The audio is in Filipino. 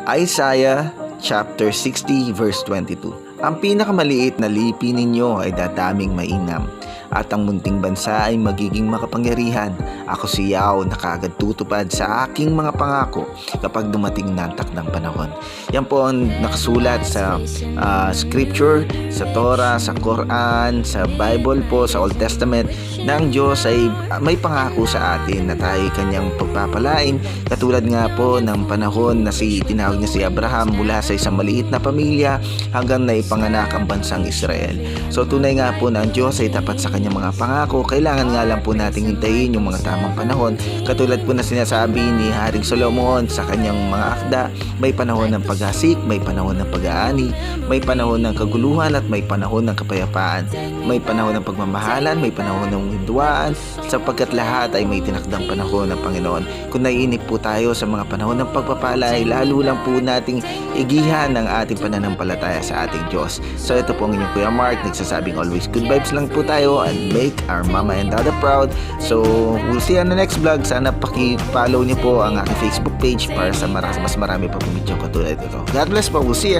Isaiah chapter 60 verse 22. Ang pinakamaliit na lipi ninyo ay dadaming mainam, at ang munting bansa ay magiging makapangyarihan. Ako si Yahweh na kaagad tutupad sa aking mga pangako kapag dumating na ang takdang panahon. Yan po ang nakasulat sa scripture, sa Torah, sa Quran, sa Bible po, sa Old Testament, na ang Diyos ay may pangako sa atin na tayo kanyang pagpapalain, katulad nga po ng panahon na tinawag niya si Abraham mula sa isang maliit na pamilya hanggang naipanganak ang bansang Israel. So tunay nga po na ang Diyos ay tapat sa kanyang mga pangako. Kailangan nga lang po nating hintayin yung mga tamang panahon. Katulad po na sinasabi ni Haring Solomon sa kanyang mga akda, may panahon ng paghasik, may panahon ng pag-aani, may panahon ng kaguluhan at may panahon ng kapayapaan, may panahon ng pagmamahalan, may panahon ng hinduaan, sapagkat lahat ay may tinakdang panahon ng Panginoon. Kung naiinip po tayo sa mga panahon ng pagpapala, ay lalo lang po nating igihan ang ating pananampalataya sa ating Diyos. So ito po ang inyong Kuya Mark, nagsasabing always good vibes lang po tayo and make our mama and dada proud. So we'll see you on the next vlog. Sana paki-follow niyo po ang aking Facebook page para sa mas marami pa po video katulad ito. God bless po. We'll see you.